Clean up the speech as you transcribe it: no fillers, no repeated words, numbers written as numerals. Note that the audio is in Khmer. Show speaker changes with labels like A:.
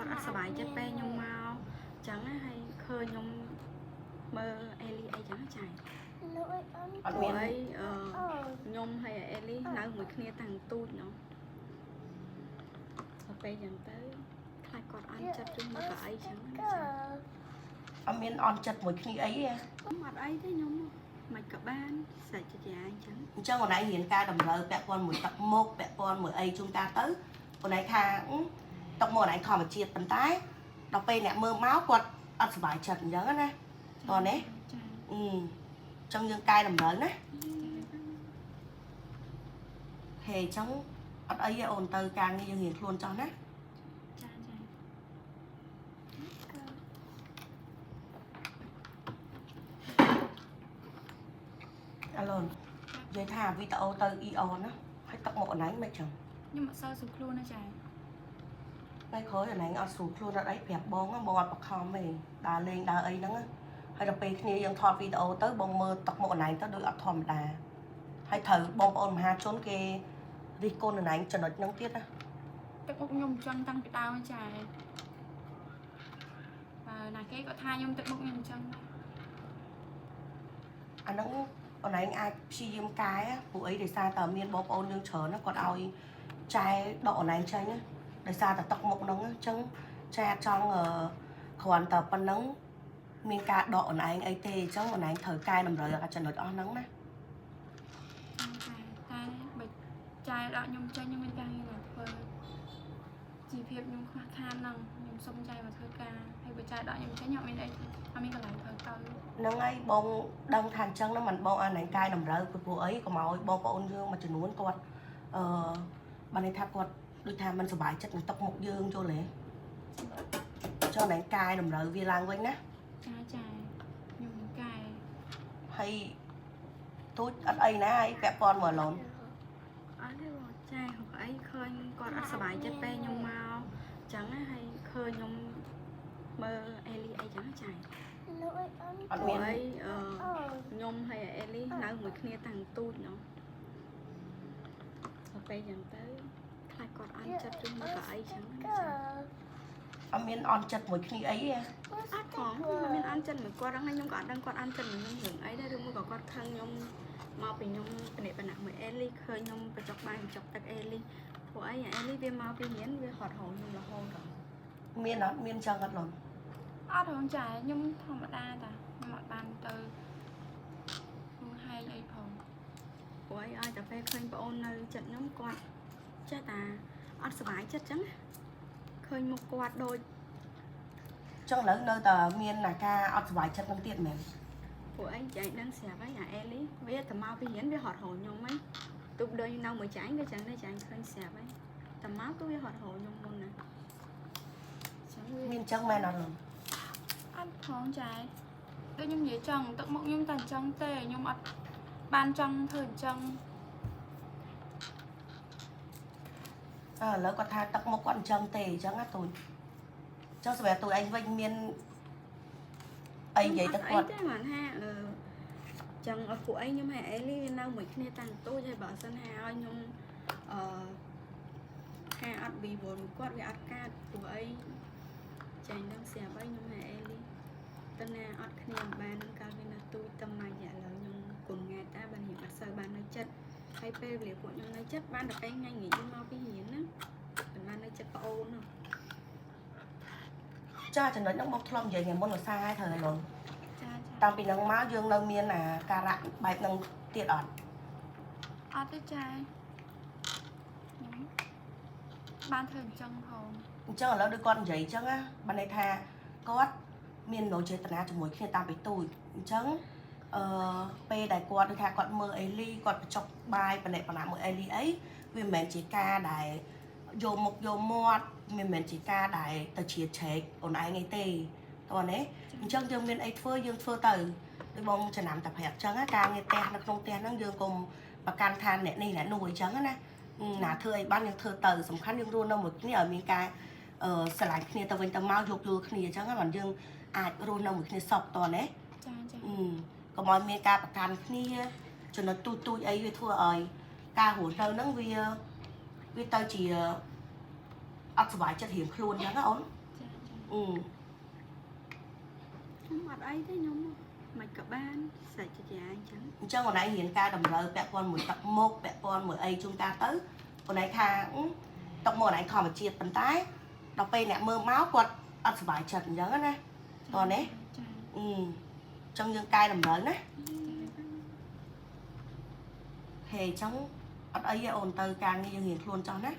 A: គាត់អត់សប្បាយចិត្តពេលខ្ញុំមកចឹងហើយឃើញខ្ញុំមើលអេលីអីចឹងចាអត់មានអីខ្ញុំហើយអេលីនៅមួយគ្នាតាំងទូចនោះដល់ពេលចឹងទៅខ្លាចគាត់អន់ចិត្តឬមកអីចឹង
B: អត់មានអន់ចិត្តមួយគ្នាអីទេ
A: អត់អីទេខ្ញុំមិនក៏បានស្រេចចិត្តយ៉ាងអញ្ចឹង
B: អូនឯងរៀនការតម្រូវពាក់ព័ន្ធមួយទឹកមុខពាក់ព័ន្ធមួយអីជួនកាលទៅអូនឯងថាទឹកមុខអូនឯងធម្មជាតិប៉ុន្តែដល់ពេលអ្នកមើលមកគាត់អត់សុបាយចិត្តអញ្ចឹងណាតោះណាចឹងយើងកែតម្រូវណាហេចឹងអត់អីទេអូនទៅការងារយើងរៀនខ្លួនចោះណាអាឡូននិយាយថាវីដេអូទៅអ៊ីអនណាហើយទឹកមុខអូនឯងមិនចឹង
A: ខ្ញុំអត់សូវស្រួលខ្លួនណាចា
B: ពេលក្រោយអូនឯងអត់ស្រួលខ្លួនអត់អីប្រាប់បងបងអត់បខំទេដើរលេងដើរអីហ្នឹងហើយដល់ពេលគ្នាយើងថតវីដេអូទៅបងមើលទឹកមុខអូនឯងទៅដូចអត់ធម្មតាហើយត្រូវបងប្អូនមហាជនគេរិះគន់អូនឯងចំណុចហ្នឹងទៀតណា
A: ទឹកមុខខ្ញុំចឹងតាំងពីដើមចាបើណាគេក៏ថាខ្ញុំទឹកមុខខ្ញុំចឹង
B: អាហ្នឹងអូនឯងអាចព្យាយាមកែព្រោះអីដោយសារតែមានបងប្អូនយើងច្រើនណាគាត់ឲ្យចែដកអូនឯងចេញណាដោយសារតែទឹកមុខហ្នឹងអញ្ចឹងចែចង់គ្រាន់តែប៉ុណ្ណឹងមានការដកអូនឯងអីទេអញ្ចឹងអូនឯងត្រូវកែតម្រូវអាចំណុចអស់ហ្នឹងណា
A: តែបើចែដកខ្ញុំចេញខ្ញុំមានការងារមកធ្វើជីវភាពខ្ញុំខ្វះខាតហ្នឹងខ្ញុំសុំចែមកធ្វើការហើយបើចែដកខ្ញុំចេញអត់មានអីអត់មានកន្លែងធ្វើទៅ
B: ហ្នឹងហើយបងដឹងថាអញ្ចឹងហ្នឹងមិនបងអានកែតម្រូវព្រោះអីកុំឲ្យបងប្អូនយើងមួយចំនួនគាត់បានន័យថាគាត់ដូចថាមិនសប្បាយចិត្តនឹងទឹកមុខយើងយល់ទេចង់តែកែតម្រូវវាឡើងវិញណា
A: ចាខ្ញុំកែ
B: ហើយទូចអត់អីណាហើយពាក់ព័ន្ធមកឡូន
A: អត់ទេបងចាអីឃើញគាត់អត់សប្បាយចិត្តពេលខ្ញុំមកចឹងហើយឃើញខ្ញុំមើលអេលីអីចឹងចា
B: អត់មាន
A: អីខ្ញុំហើយអេលីនៅមួយគ្នាតាំងទូចនោះដល់ពេលចឹងទៅខ្លាចគាត់អន់ចិត្តឬមកអីចឹង
B: អត់មានអន់ចិត្តមួយគ្នាអីទេ
A: អត់ផងមិនមានអន់ចិត្តមួយគាត់ហ្នឹងខ្ញុំក៏អត់ដឹងគាត់អន់ចិត្តមួយខ្ញុំរឿងអីដែរឬមួយក៏គាត់ខឹងខ្ញុំមកពីខ្ញុំបនិបណៈមួយអេលីឃើញខ្ញុំបញ្ចុកបាយបញ្ចុកទឹកអេលីព្រោះអីអេលីវាមកពីរៀនវាហត់ហោខ្ញុំរហូតដល់
B: មានអត់មានចឹងអត់ឡូន
A: អត់ហងចាខ្ញុំធម្មតាតាខ្ញុំអត់បានទៅហែងអីផងព្រោះអីឲ្យតែពេលឃើញបងអូននៅចិត្តខ្ញុំគាត់ចេះតាអត់សុបាយចិត្តចឹងឃើញមុខគាត់ដូច
B: ចឹងឥឡូវនៅតែមានអាការអត់សុបាយចិត្តនឹងទៀតមែន
A: ព្រោះអីចែកដឹងស្រាប់ហើយអាអេលីវាតែមកពីរៀនវាហត់ហោខ្ញុំហីទូដូចនៅមួយចាញ់វាចឹងដែរចាញ់ឃើញស្រាប់ហើយតែមកគឺវាហត់ហោខ្ញុំមុនណា
B: ចឹងមានចឹងមែនអត់ឡូន
A: អត់ផងចាដូចខ្ញុំនិយាយចង់ទឹកមុខខ្ញុំតែអញ្ចឹងទេខ្ញុំអត់បានចង់ធ្វើអញ្ចឹង
B: ឥឡូវគាត់ថាទឹកមុខគាត់អញ្ចឹងទេអញ្ចឹងណាទូចចុះសម្រាប់ទូឯងវិញមានអីនិយាយទៅគាត់
A: ទេមិនថាចឹងពួកឯងខ្ញុំហើយអេលីវានៅមួយគ្នាតាំងទូចហើយបើសិនថាឲ្យខ្ញុំការអត់វីវលគាត់វាអត់កាត់ពួកឯងចាញ់នឹងស្រាប់ហើយខ្ញុំហើយអេលីតើណាអត់គ្នាបានកាលវានៅទូចតែមួយរយៈឥឡូវខ្ញុំគុំងាយតែបានរៀនអត់សូវបាននៅចិត្តហើយពេលវេលាពួកខ្ញុំនៅចិត្តបានតែពេលថ្ងៃងាយមកពីរៀនណាបាននៅចិត្តប្អូនណា
B: ចាចំណុចហ្នឹងមកធ្លាប់និយាយថ្ងៃមុនឧស្សាហ៍ឲ្យត្រូវឡូន
A: ចា
B: តាំងពីហ្នឹងមកយើងនៅមានអាការៈបែបហ្នឹងទៀតអត់
A: អត់ទេចាខ្ញុំបានធ្វើអញ្ចឹងផង
B: អញ្ចឹងឥឡូវដូចគាត់និយាយអញ្ចឹងណាបានន័យថាគាត់មាននោចេតនាជាមួយគ្នាតាំងពីទូចអញ្ចឹងពេលដែលគាត់ដូចថាគាត់មើលអេលីគាត់បញ្ចុកបាយបណិបណៈមើលអេលីអីវាមិនមែនជាការដែលយកមុខយកមាត់មិនមែនជាការដែលទៅជ្រៀតជ្រែកអូនឯងអីទេតោះណាអញ្ចឹងយើងមានអីធ្វើយើងធ្វើទៅដូចបងចំណាំតែប្រាប់អញ្ចឹងការងារផ្ទះនៅក្នុងផ្ទះហ្នឹងយើងកុំប្រកាន់ថាអ្នកនេះអ្នកនោះអញ្ចឹងណាណាធ្វើអីបានយើងធ្វើទៅសំខាន់យើងរស់នៅមួយគ្នាឲ្យមានការស្រឡាញ់គ្នាទៅវិញទៅមកយកយល់គ្នាអញ្ចឹងណាបានយើងអាចរស់នៅមួយគ្នាសពតោះណា
A: ចា
B: កុំឲ្យមានការប្រកាន់គ្នាចំណុចទូចអីវាធ្វើឲ្យការរស់នៅហ្នឹងវាទៅជាអត់សុបាយចិត្តរៀងខ្លួនអញ្ចឹងណាអូន
A: ច ខ្ញុំអត់អីទេខ្ញុំមិនក៏បានសាច់ជាអញ្ចឹង
B: ចឹងអូនឯងរៀនការតម្រូវពាក់ព័ន្ធមួយទឹកមុខពាក់ព័ន្ធមួយអីជួនកាលទៅអូនឯងថាទឹកមុខអូនឯងធម្មជាតិប៉ុន្តែដល់ពេលអ្នកមើលមកគាត់អត់សុបាយចិត្តអញ្ចឹងណាតោះនេះចឹងយើងកែតម្រូវណាហេចឹងអត់អីទេអូនទៅការងារយើងរៀនខ្លួនចោះណា